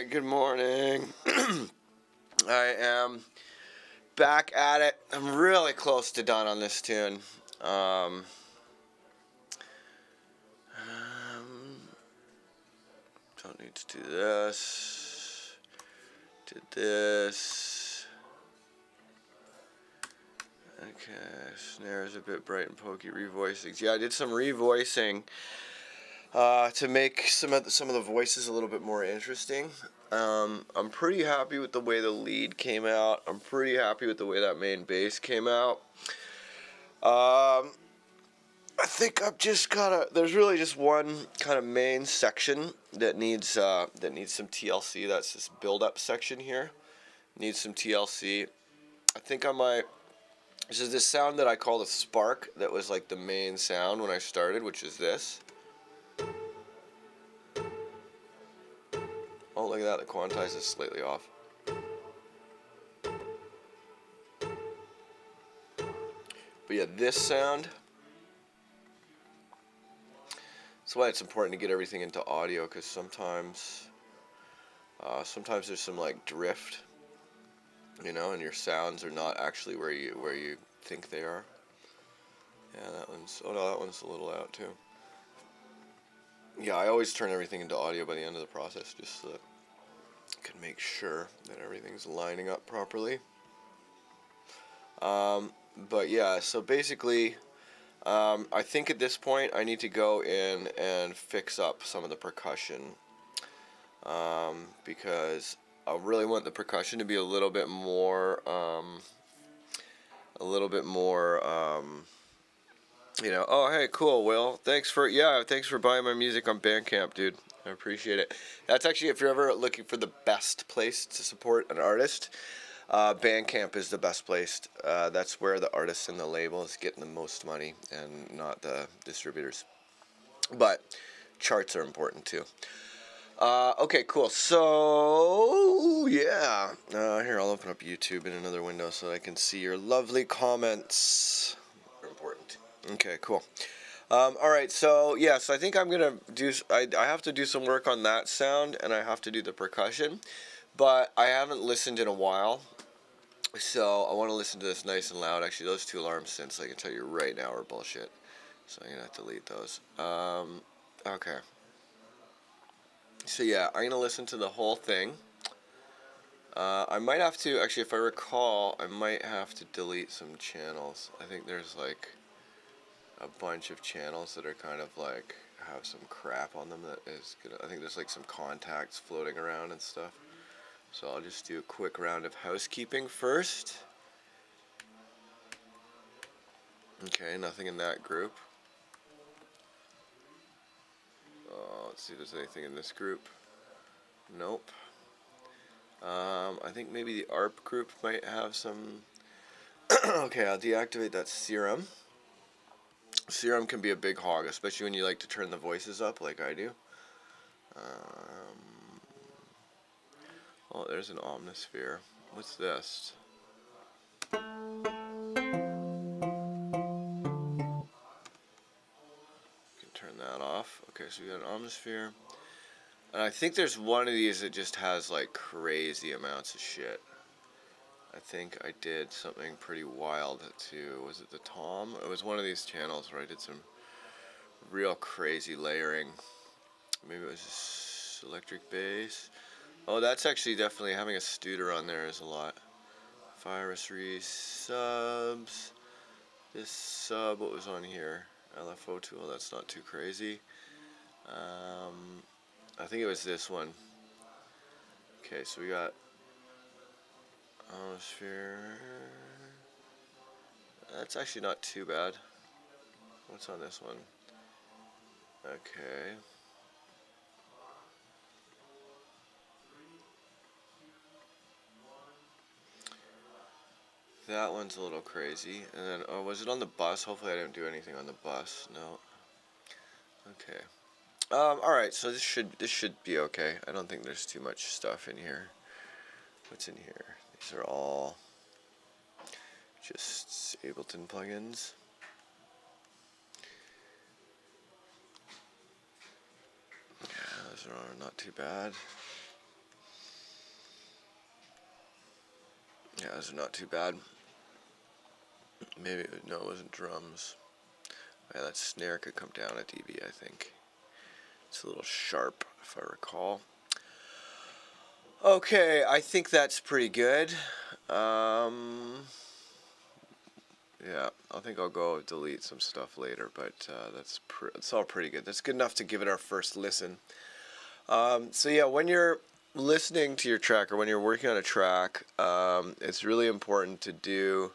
Alright, good morning. I am back at it. I'm really close to done on this tune. Don't need to do this. Did this. Okay, snare is a bit bright and pokey. Revoicings. Yeah, I did some revoicing to make some of the voices a little bit more interesting. I'm pretty happy with the way the lead came out. I'm pretty happy with the way that main bass came out. I think I've just gotta. There's really just one kind of main section that needs some TLC. That's this build-up section here. Needs some TLC. I think I might. This is this sound that I call the spark. That was like the main sound when I started, which is this. Oh, look at that. The quantize is slightly off. But yeah, this sound. That's why it's important to get everything into audio, because sometimes there's some like drift, and your sounds are not actually where you think they are. Yeah, that one's. Oh no, that one's a little out too. Yeah, I always turn everything into audio by the end of the process, just so that I can make sure that everything's lining up properly. But yeah, so basically, I think at this point I need to go in and fix up some of the percussion, because I really want the percussion to be a little bit more, oh, hey, cool, Will. Thanks for buying my music on Bandcamp, dude. I appreciate it. That's actually, if you're ever looking for the best place to support an artist, Bandcamp is the best place. That's where the artists and the label is getting the most money, and not the distributors. But charts are important too. Okay, cool. So, yeah. Here, I'll open up YouTube in another window so I can see your lovely comments. Important. Okay, cool. Alright, so, yeah, so I think I'm going to do, I have to do some work on that sound, and I have to do the percussion, but I haven't listened in a while, so I want to listen to this nice and loud. Actually, those two alarm synths, I can tell you right now, are bullshit, so I'm going to have to delete those. Okay. So, yeah, I'm going to listen to the whole thing. I might have to, actually, if I recall, I might have to delete some channels. I think there's, like, a bunch of channels that are kind of like have some crap on them that is gonna, I think there's like some contacts floating around and stuff. So I'll just do a quick round of housekeeping first. Okay, nothing in that group. Let's see if there's anything in this group. Nope. I think maybe the ARP group might have some. Okay, I'll deactivate that serum. Serum can be a big hog, especially when you like to turn the voices up like I do. Oh, there's an Omnisphere. What's this? Can turn that off. Okay, so we got an Omnisphere. And I think there's one of these that just has like crazy amounts of shit. I think I did something pretty wild to, was it the Tom? It was one of these channels where I did some real crazy layering. Maybe it was just electric bass. Oh, that's actually definitely, having a Studer on there is a lot. Virus resubs. This sub, what was on here? LFO tool, that's not too crazy. I think it was this one. Okay, so we got Omnisphere. That's actually not too bad. What's on this one? Okay. That one's a little crazy. And then, oh, was it on the bus? Hopefully I didn't do anything on the bus. No. Okay. Alright, so this should be okay. I don't think there's too much stuff in here. What's in here? These are all just Ableton plugins. Yeah, those are not too bad. Yeah, those are not too bad. Maybe, no, it wasn't drums. Yeah, that snare could come down a dB, I think. It's a little sharp, if I recall. Okay, I think that's pretty good. Yeah, I think I'll go delete some stuff later, but it's all pretty good. That's good enough to give it our first listen. So yeah, when you're listening to your track or when you're working on a track, it's really important to do,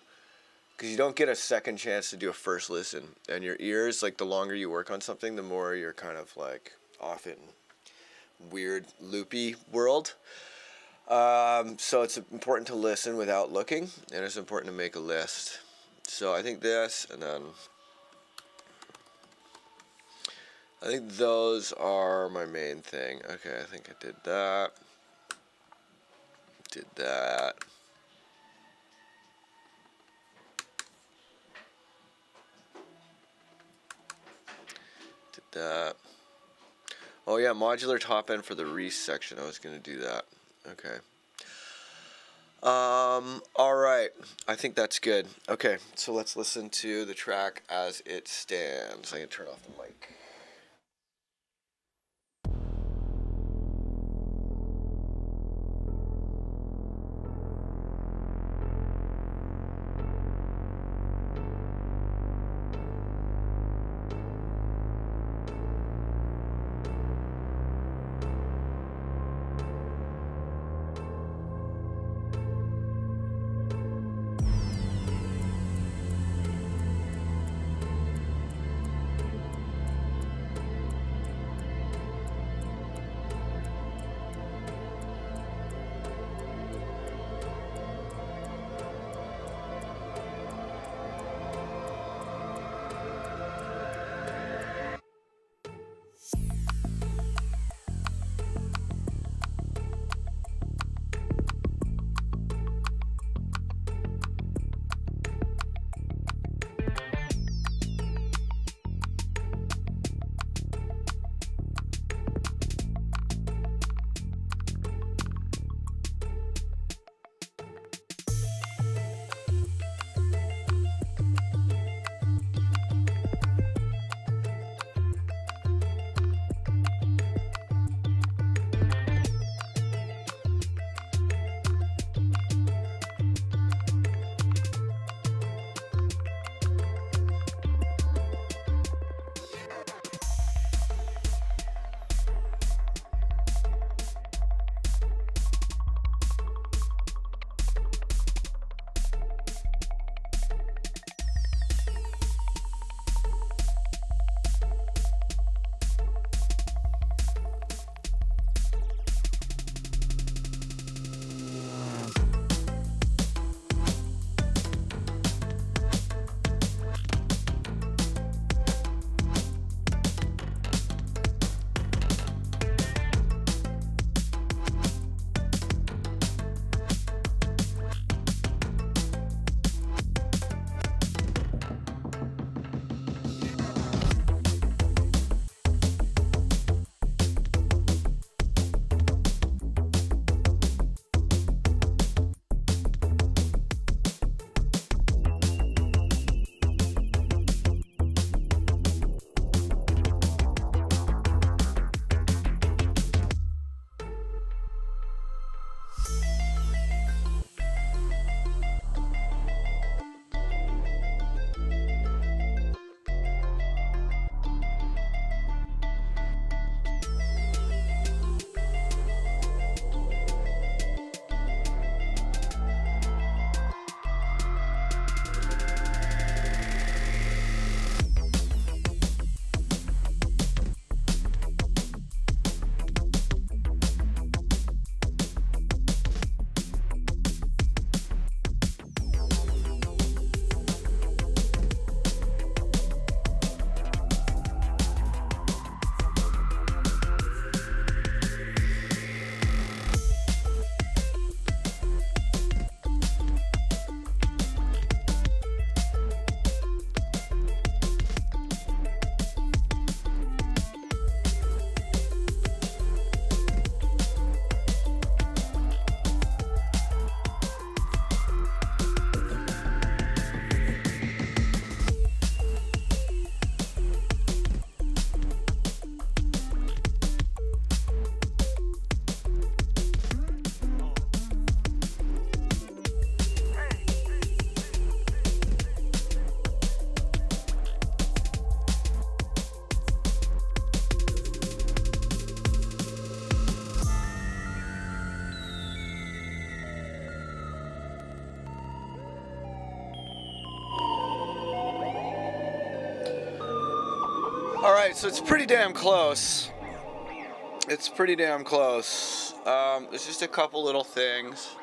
because you don't get a second chance to do a first listen. And your ears, like the longer you work on something, the more you're kind of like off in weird loopy world. So it's important to listen without looking, and it's important to make a list. So I think this, and then I think those are my main thing. Okay, I think I did that. Did that. Did that. Oh yeah, modular top end for the Reese section. I was gonna do that. Okay. All right. I think that's good. Okay, so let's listen to the track as it stands. I can turn off the mic. Alright, so it's pretty damn close. It's pretty damn close. There's just a couple little things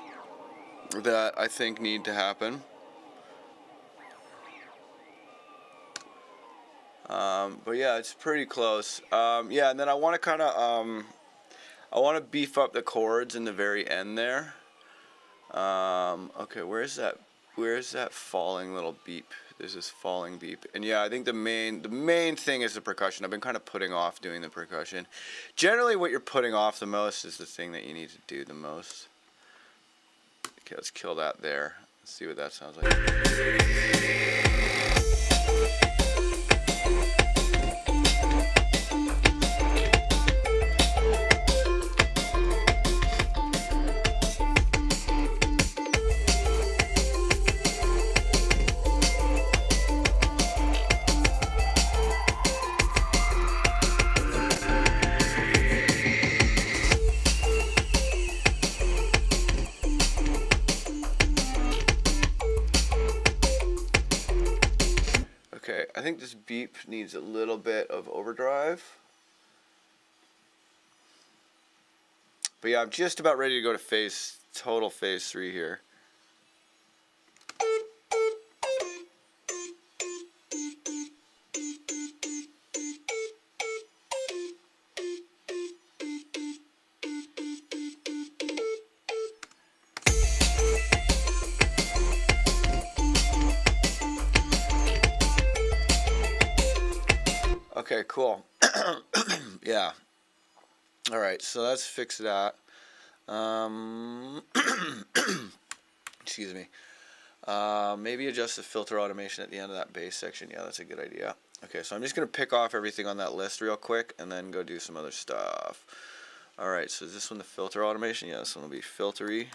that I think need to happen. But yeah, it's pretty close. Yeah, and then I want to kind of, I want to beef up the chords in the very end there. Okay, where's that falling little beep? There's this falling beep. And yeah, I think the main thing is the percussion. I've been kind of putting off doing the percussion. Generally, what you're putting off the most is the thing that you need to do the most. Okay, let's kill that there. Let's see what that sounds like. Okay, I think this beep needs a little bit of overdrive. But yeah, I'm just about ready to go to total phase 3 here. Okay, cool. Yeah. All right, so let's fix that. Excuse me. Maybe adjust the filter automation at the end of that bass section. Yeah, that's a good idea. Okay, so I'm just going to pick off everything on that list real quick and then go do some other stuff. All right, so is this one the filter automation? Yeah, this one will be filtery.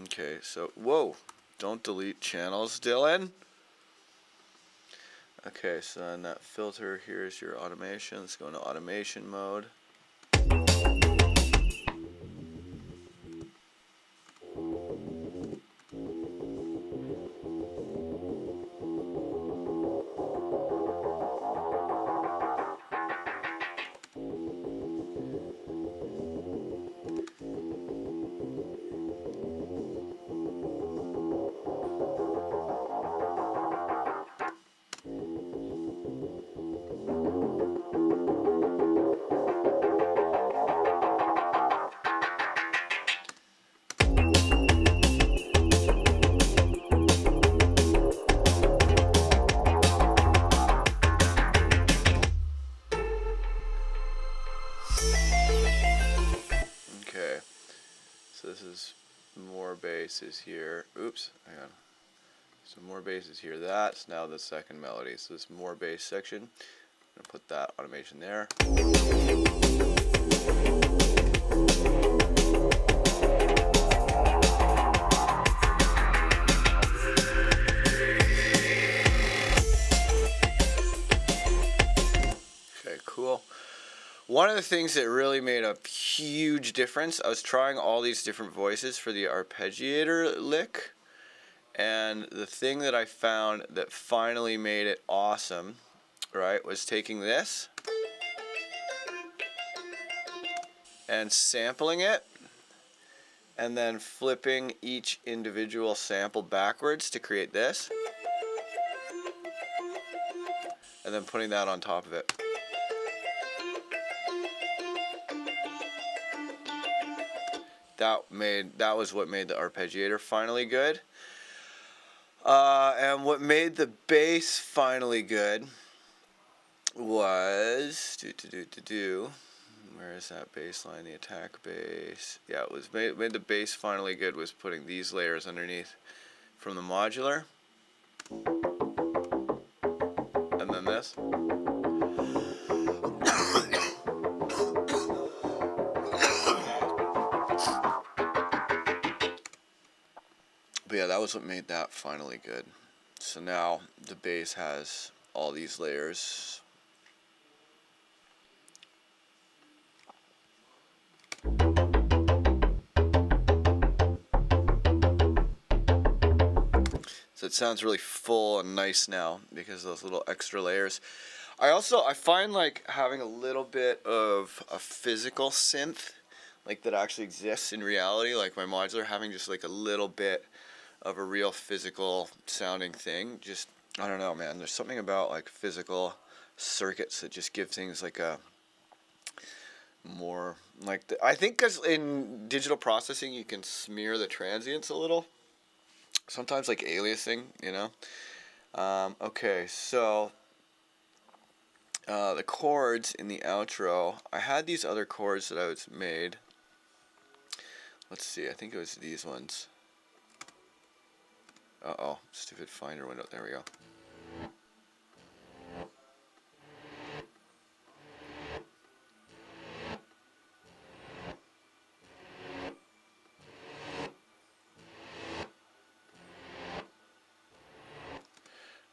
Okay, so, whoa, don't delete channels, Dylan. Okay, so in that filter, here's your automation. Let's go into automation mode. Okay, so this is more basses here. Oops, hang on. So more basses here. That's now the second melody. So this more bass section. I'm gonna put that automation there. Okay, cool. One of the things that really made a huge difference, I was trying all these different voices for the arpeggiator lick, and the thing that I found that finally made it awesome, right, was taking this and sampling it, and then flipping each individual sample backwards to create this, and then putting that on top of it. That was what made the arpeggiator finally good. And what made the bass finally good was where is that bass line? The attack bass. Yeah, it was made the bass finally good was putting these layers underneath from the modular, and then this. But yeah, that was what made that finally good. So now the bass has all these layers. So So it sounds really full and nice now because of those little extra layers. I find like having a little bit of a physical synth, like that actually exists in reality, like my modular, having just like a little bit of a real physical sounding thing. Just, I don't know, man. There's something about like physical circuits that just give things like a more like I think because in digital processing you can smear the transients a little. Sometimes like aliasing, you know. Okay, so the chords in the outro, I had these other chords that I was made. Let's see, I think it was these ones. Uh-oh, stupid Finder window. There we go.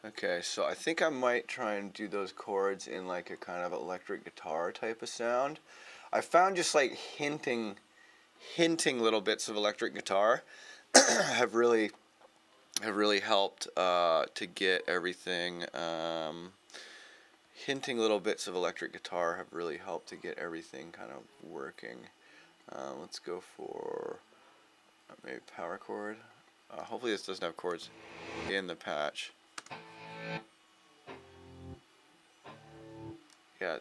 Okay, so I think I might try and do those chords in like a kind of electric guitar type of sound. I found just like hinting little bits of electric guitar have really helped to get everything. Hinting little bits of electric guitar have really helped to get everything kind of working. Let's go for maybe power chord. Hopefully this doesn't have chords in the patch. Yeah.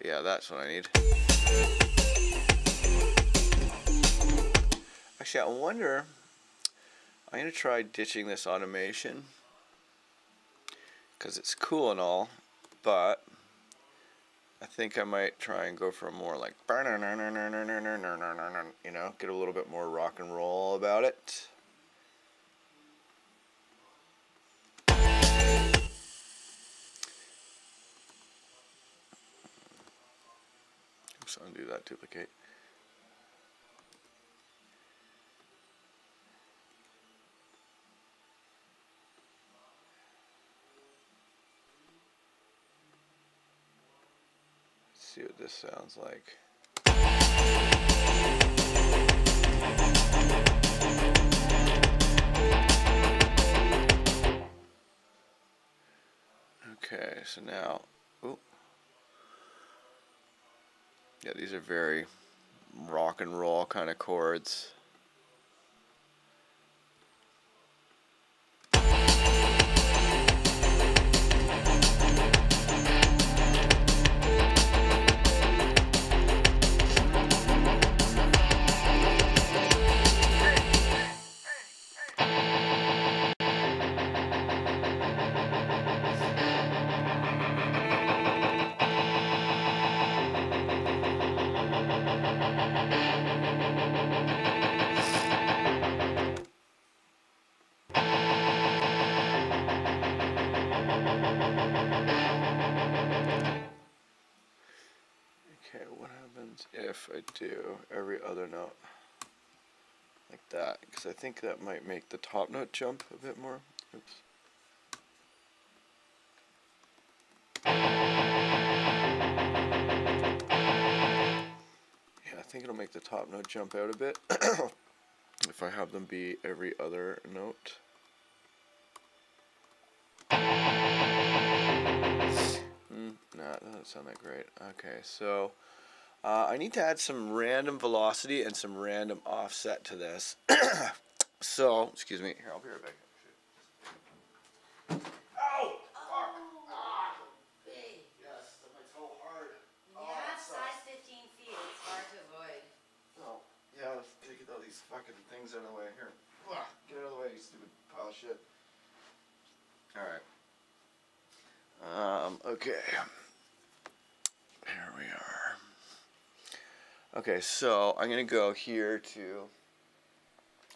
Yeah, that's what I need. Actually, I wonder, I'm going to try ditching this automation because it's cool and all, but I think I might try and go for a more like, you know, get a little bit more rock and roll about it. Oops, undo that, duplicate. Let's see what this sounds like. Okay, so now, ooh. Yeah, these are very rock and roll kind of chords. Okay, what happens if I do every other note like that? Because I think that might make the top note jump a bit more. Oops. Yeah, I think it'll make the top note jump out a bit if I have them be every other note. Nah, that doesn't sound that great. Okay, so I need to add some random velocity and some random offset to this. So, excuse me. Here, I'll be right back. Ow! Fuck! Ah! Yes, that might so hard. Yeah, size 15 feet. It's hard to avoid. Oh, yeah, let's take all these fucking things out of the way. Here. Get out of the way, you stupid pile of shit. Alright. Okay. Here we are. Okay, so I'm going to go here to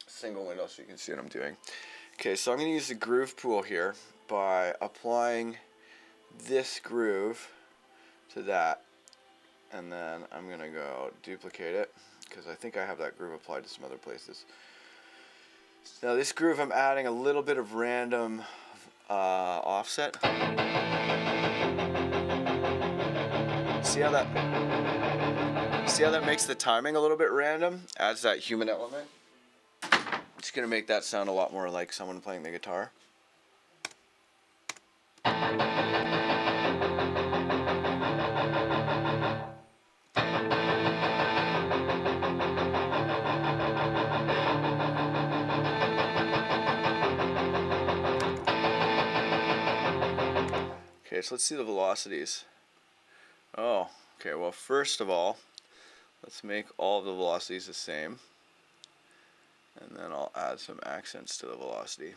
single window so you can see what I'm doing. Okay, so I'm going to use the groove pool here by applying this groove to that. And then I'm going to go duplicate it because I think I have that groove applied to some other places. Now this groove I'm adding a little bit of random offset. See See how that makes the timing a little bit random? Adds that human element. It's gonna make that sound a lot more like someone playing the guitar. Okay, so let's see the velocities. Oh, okay, well first of all, let's make all of the velocities the same. And then I'll add some accents to the velocity.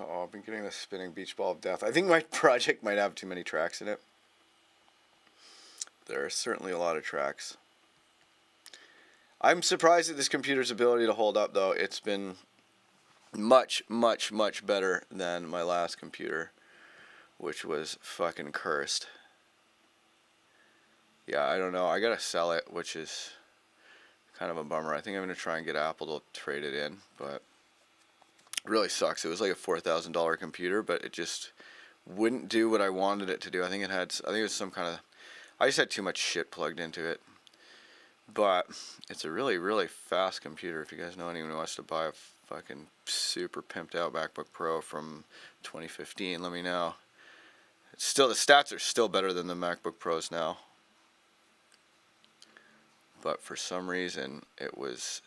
Oh, I've been getting the spinning beach ball of death. I think my project might have too many tracks in it. There are certainly a lot of tracks. I'm surprised at this computer's ability to hold up, though. It's been much, much, much better than my last computer, which was fucking cursed. Yeah, I don't know. I gotta sell it, which is kind of a bummer. I think I'm gonna try and get Apple to trade it in, but it really sucks. It was like a $4,000 computer, but it just wouldn't do what I wanted it to do. I think it was some kind of, I just had too much shit plugged into it. But it's a really, really fast computer. If you guys know anyone who wants to buy a fucking super pimped out MacBook Pro from 2015, let me know. It's still, the stats are still better than the MacBook Pros now. But for some reason, it was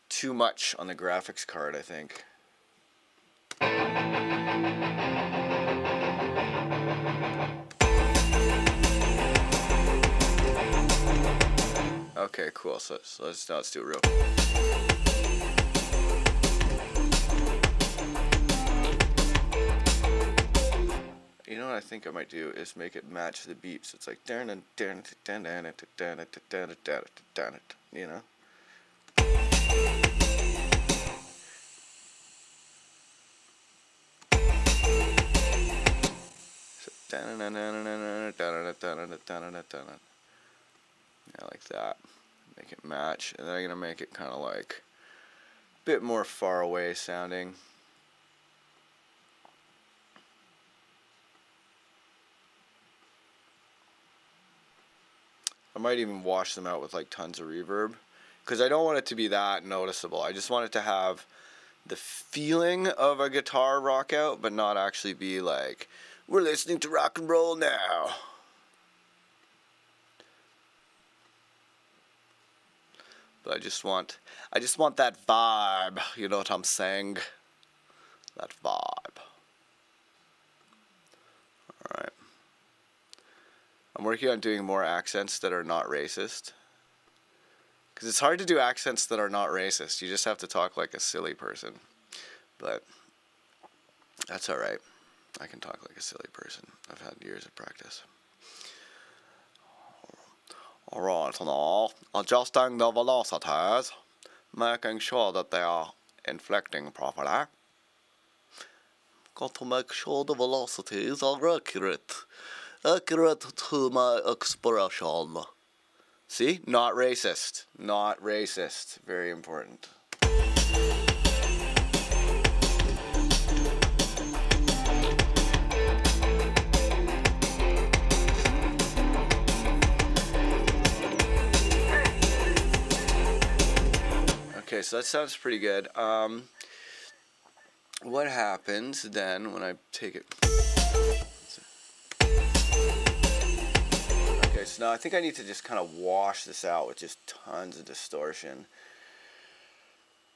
too much on the graphics card, I think. Okay, cool. So let's do it real. You know what I think I might do is make it match the beat. So it's like you know. Yeah, like that. Make it match, and then I'm gonna make it kind of like a bit more far away sounding. I might even wash them out with like tons of reverb, because I don't want it to be that noticeable. I just want it to have the feeling of a guitar rock out, but not actually be like, we're listening to rock and roll now. But I just want that vibe, you know what I'm saying? That vibe. Alright. I'm working on doing more accents that are not racist. Because it's hard to do accents that are not racist. You just have to talk like a silly person. But that's alright. I can talk like a silly person. I've had years of practice. Alright, now, adjusting the velocities, making sure that they are inflecting properly. Got to make sure the velocities are accurate to my expression. See? Not racist. Not racist. Very important. Okay, so that sounds pretty good. What happens then when I take it? Okay, so now I think I need to just kind of wash this out with just tons of distortion.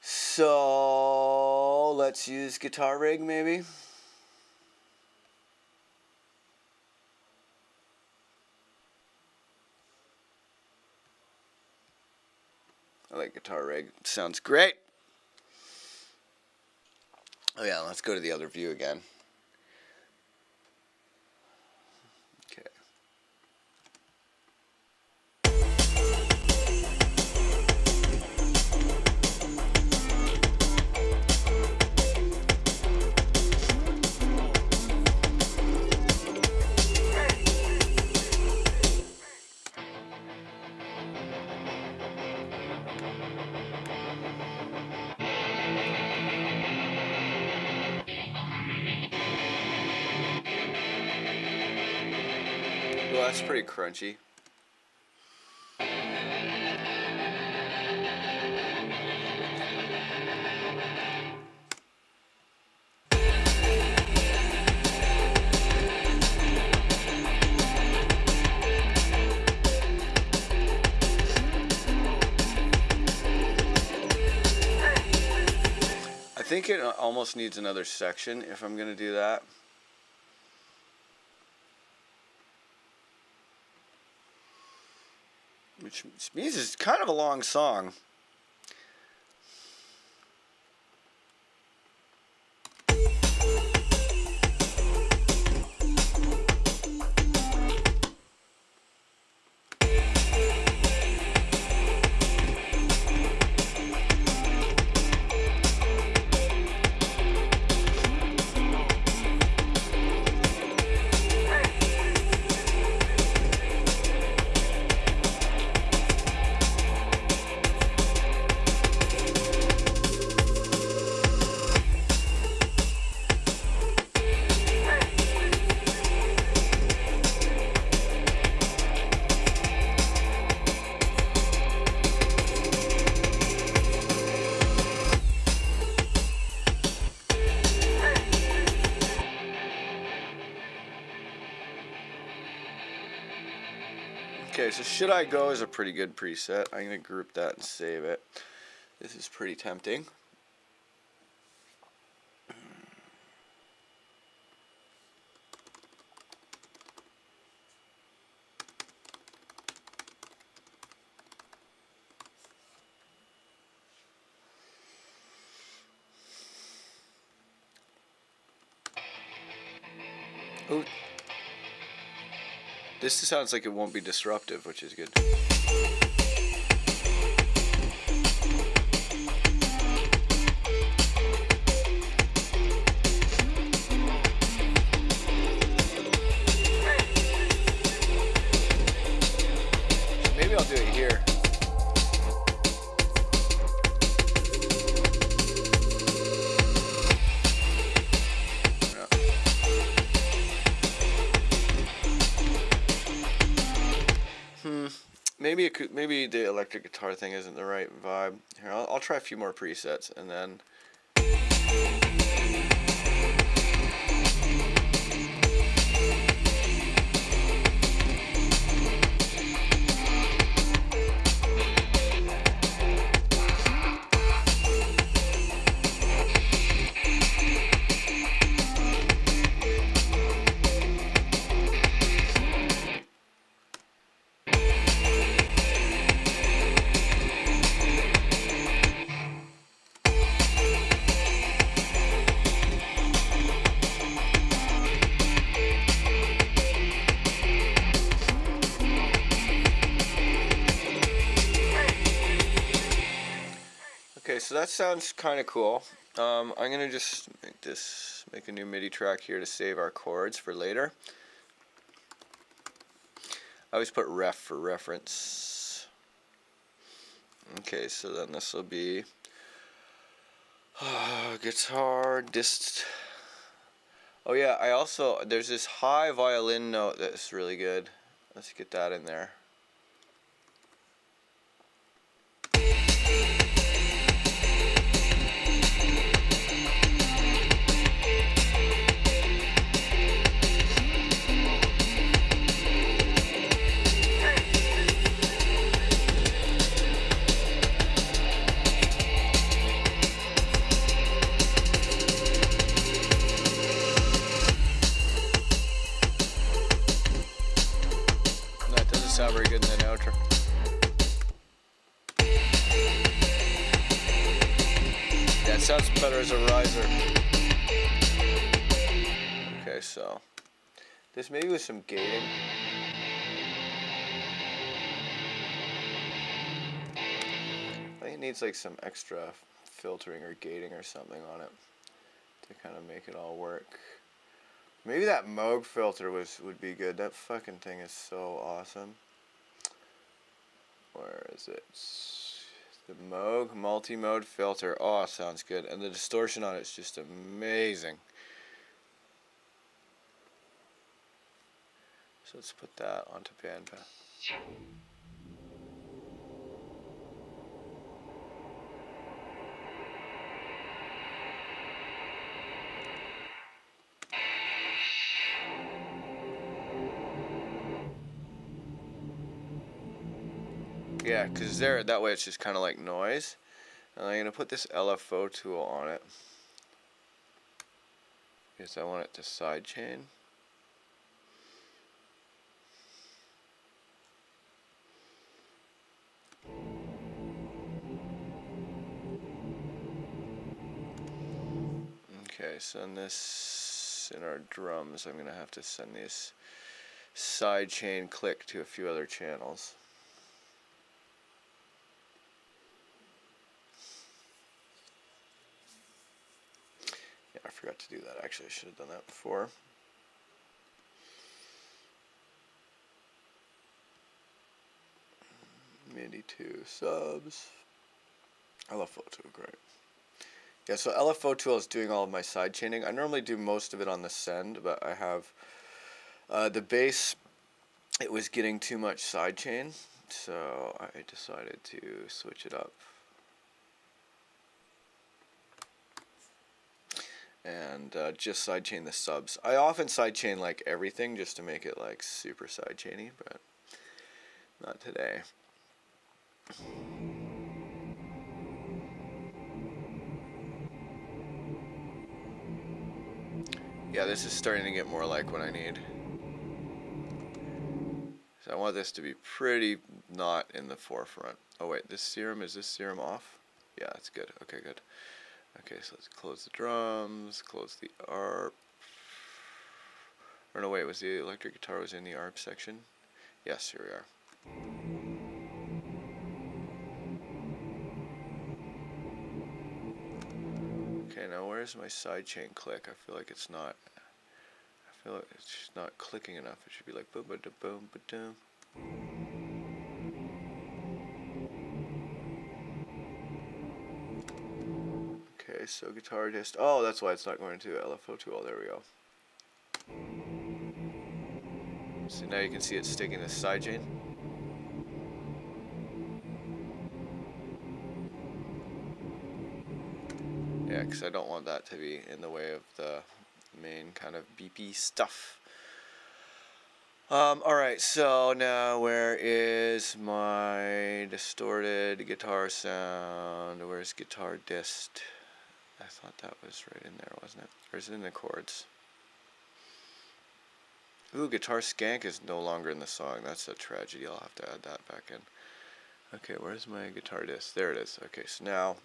So let's use Guitar Rig maybe. I like Guitar Rig. It sounds great. Oh yeah, let's go to the other view again. Okay. that's pretty crunchy. I think it almost needs another section if I'm going to do that. Which means it's kind of a long song. Okay, so Should I Go is a pretty good preset. I'm going to group that and save it. This is pretty tempting. Ooh. This sounds like it won't be disruptive, which is good. Maybe I'll do it here. Maybe the electric guitar thing isn't the right vibe. Here, I'll try a few more presets and then. Okay, so that sounds kind of cool. I'm gonna just make a new MIDI track here to save our chords for later. I always put ref for reference. Okay, so then this will be guitar dist. Oh yeah, there's this high violin note that's really good. Let's get that in there. Sound very good in the outro. Yeah, it sounds better as a riser. Okay, so this maybe with some gating. I think it needs like some extra filtering or gating or something on it to kind of make it all work. Maybe that Moog filter would be good. That fucking thing is so awesome. Where is it? The Moog multi-mode filter. Oh, sounds good. And the distortion on it is just amazing. So let's put that onto bandpass. Yeah, because that way it's just kind of like noise. And I'm going to put this LFO tool on it, because I want it to sidechain. Okay, so in our drums, I'm going to have to send this sidechain click to a few other channels. Yeah, I forgot to do that. Actually, I should have done that before. MIDI 2 subs. LFO tool, great. Yeah, so LFO tool is doing all of my side chaining. I normally do most of it on the send, but I have the bass. It was getting too much side chain, so I decided to switch it up. And just sidechain the subs. I often sidechain like everything just to make it like super sidechainy, but not today. Yeah, this is starting to get more like what I need. So I want this to be pretty not in the forefront. Oh wait, is this serum off? Yeah, that's good. Okay, good. Okay, so let's close the drums, close the ARP. Or no, wait, was the electric guitar was in the ARP section? Yes, here we are. Okay, now where's my sidechain click? I feel like it's not. I feel like it's just not clicking enough. It should be like boom, ba da boom, ba doom. Okay, so guitar dist. Oh, that's why it's not going to LFO tool. There we go. So now you can see it's sticking this sidechain. Yeah, because I don't want that to be in the way of the main kind of beepy stuff. Alright, so now where is my distorted guitar sound? Where's guitar dist? I thought that was right in there, wasn't it? Or is it in the chords? Ooh, guitar skank is no longer in the song. That's a tragedy. I'll have to add that back in. Okay, where's my guitar disc? There it is. Okay, so now,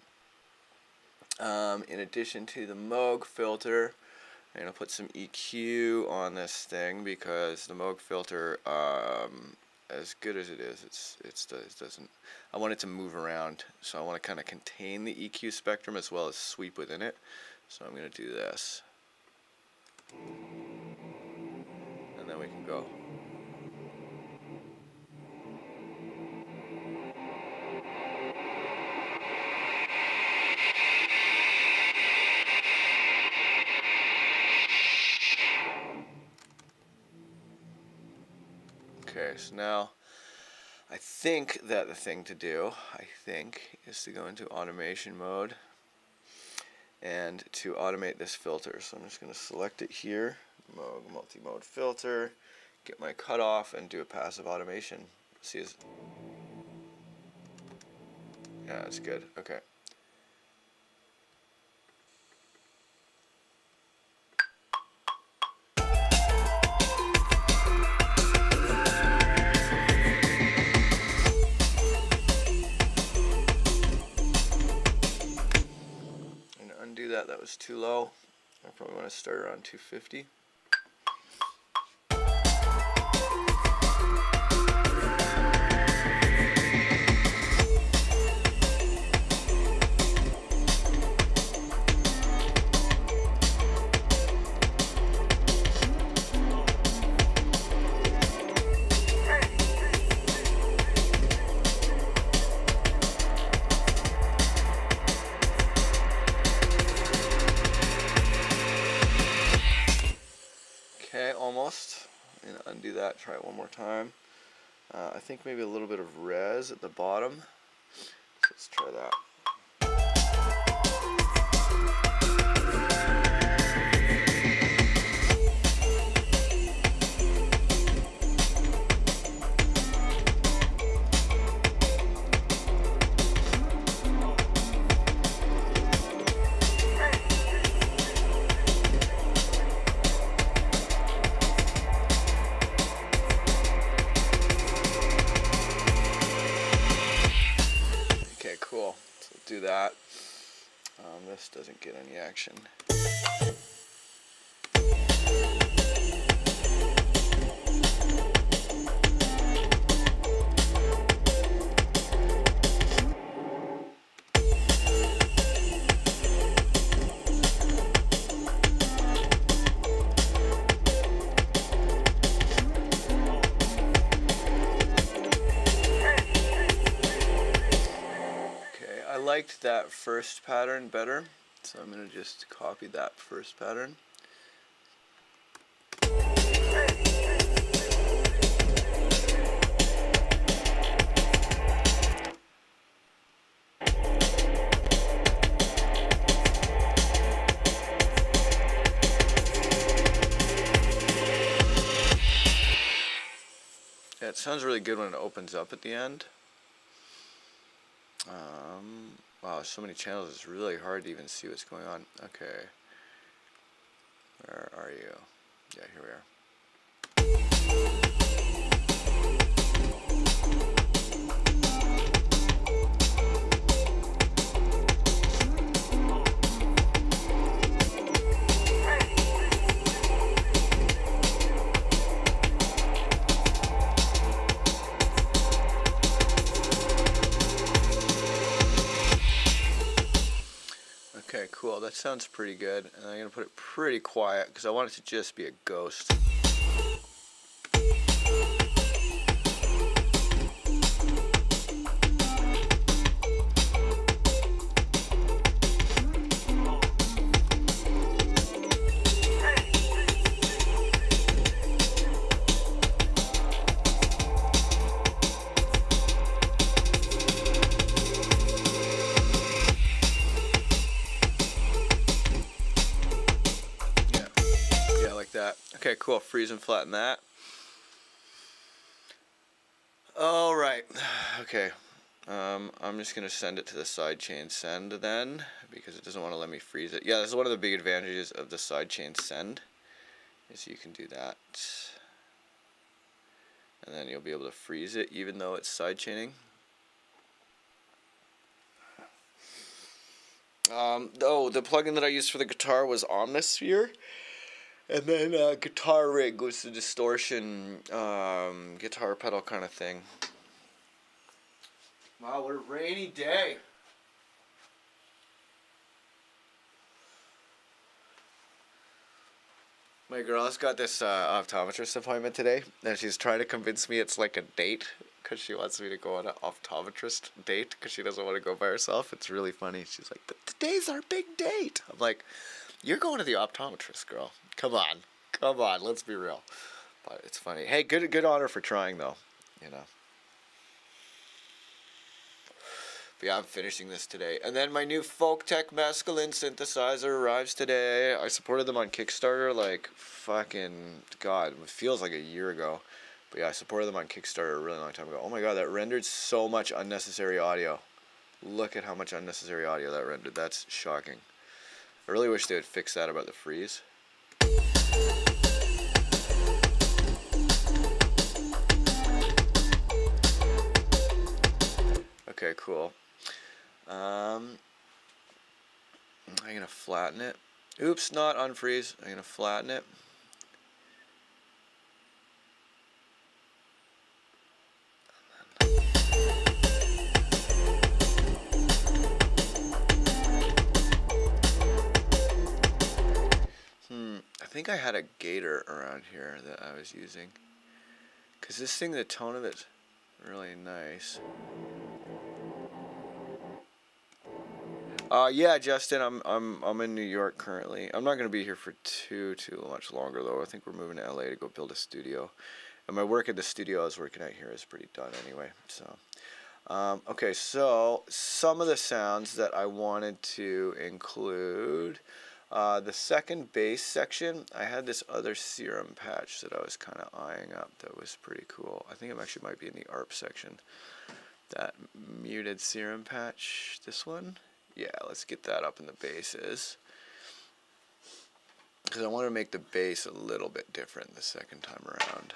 in addition to the Moog filter, I'm going to put some EQ on this thing because the Moog filter, as good as it is, it doesn't. I want it to move around, so I want to kind of contain the EQ spectrum as well as sweep within it. So I'm going to do this, and then we can go. Okay, so now I think that the thing to do, is to go into automation mode and to automate this filter. So I'm just going to select it here, Moog multi-mode filter, get my cutoff, and do a passive automation. See, yeah, that's good. Okay. That was too low. I probably want to start around 250. Almost. I'm gonna undo that, try it one more time. I think maybe a little bit of res at the bottom. So let's try that. Cool. So do that. This doesn't get any action. I liked that first pattern better, so I'm going to just copy that first pattern. Yeah, it sounds really good when it opens up at the end. Wow, so many channels, it's really hard to even see what's going on. Okay. Where are you? Yeah, here we are. Okay, cool. That sounds pretty good. And I'm going to put it pretty quiet because I want it to just be a ghost. That. Okay, cool. Freeze and flatten that. All right. Okay. I'm just going to send it to the sidechain send then, because it doesn't want to let me freeze it. Yeah, this is one of the big advantages of the sidechain send, is you can do that. And then you'll be able to freeze it even though it's sidechaining. Oh, the plugin that I used for the guitar was Omnisphere. And then Guitar Rig was the distortion guitar pedal kind of thing. Wow, what a rainy day. My girl's got this optometrist appointment today, and she's trying to convince me it's like a date, because she wants me to go on an optometrist date, because she doesn't want to go by herself. It's really funny. She's like, but today's our big date. I'm like, you're going to the optometrist, girl. Come on, let's be real. But it's funny. Hey, good honor for trying, though, you know. But yeah, I'm finishing this today. And then my new Folktech Mescaline synthesizer arrives today. I supported them on Kickstarter like fucking, God, it feels like a year ago. But yeah, I supported them on Kickstarter a really long time ago. Oh my God, that rendered so much unnecessary audio. Look at how much unnecessary audio that rendered. That's shocking. I really wish they would fix that about the freeze. Okay, cool. I'm gonna flatten it. Oops, not unfreeze. I'm gonna flatten it. I think I had a gator around here that I was using. Cause this thing, the tone of it's really nice. Yeah, Justin, I'm in New York currently. I'm not gonna be here for too much longer though. I think we're moving to LA to go build a studio, and my work at the studio I was working at here is pretty done anyway. So, okay, so some of the sounds that I wanted to include. The second bass section, I had this other Serum patch that I was kind of eyeing up that was pretty cool. I think it actually might be in the ARP section. That muted Serum patch, this one. Yeah, let's get that up in the basses. Because I want to make the bass a little bit different the second time around.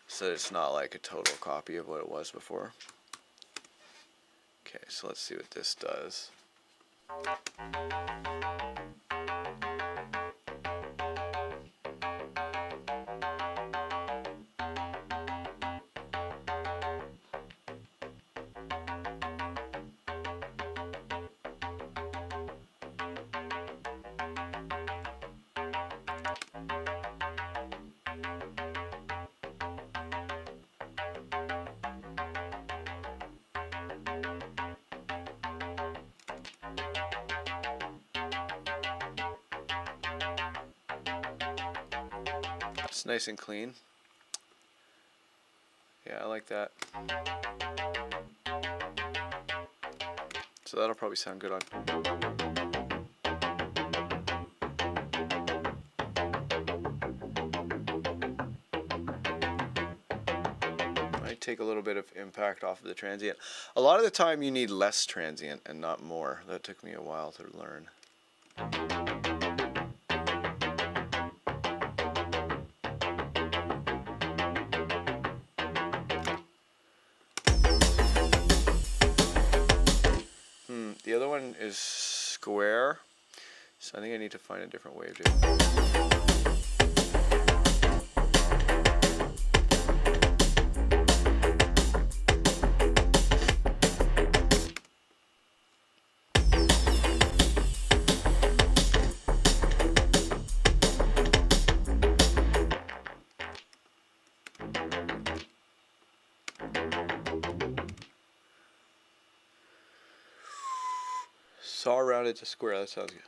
So it's not like a total copy of what it was before. Okay, so let's see what this does. It's nice and clean. Yeah, I like that. So that'll probably sound good on. Might take a little bit of impact off of the transient. A lot of the time you need less transient and not more. That took me a while to learn. The other one is square, so I think I need to find a different way of doing it. Saw rounded to square, that sounds good.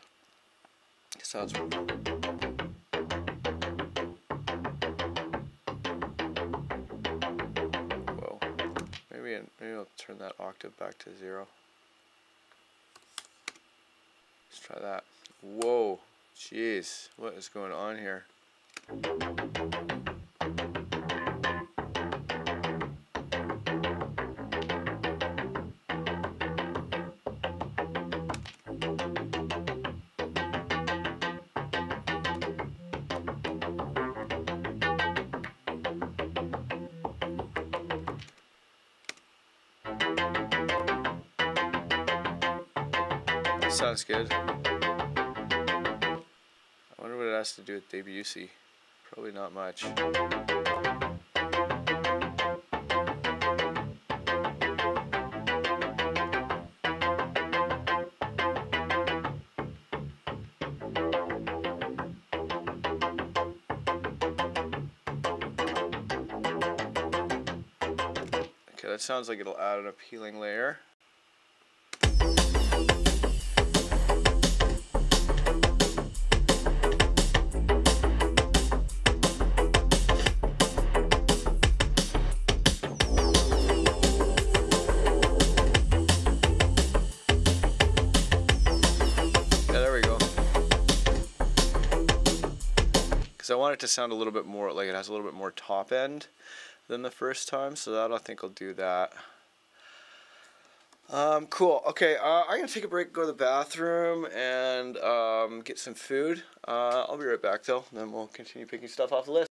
Sounds good. Whoa. Maybe I'll turn that octave back to 0. Let's try that. Whoa. Jeez. What is going on here? Sounds good. I wonder what it has to do with Debussy. Probably not much. Okay, that sounds like it'll add an appealing layer. I want it to sound a little bit more like it has a little bit more top end than the first time, so that I think I'll do that. Cool. Okay, I'm gonna take a break, go to the bathroom, and get some food. I'll be right back though, and then we'll continue picking stuff off the list.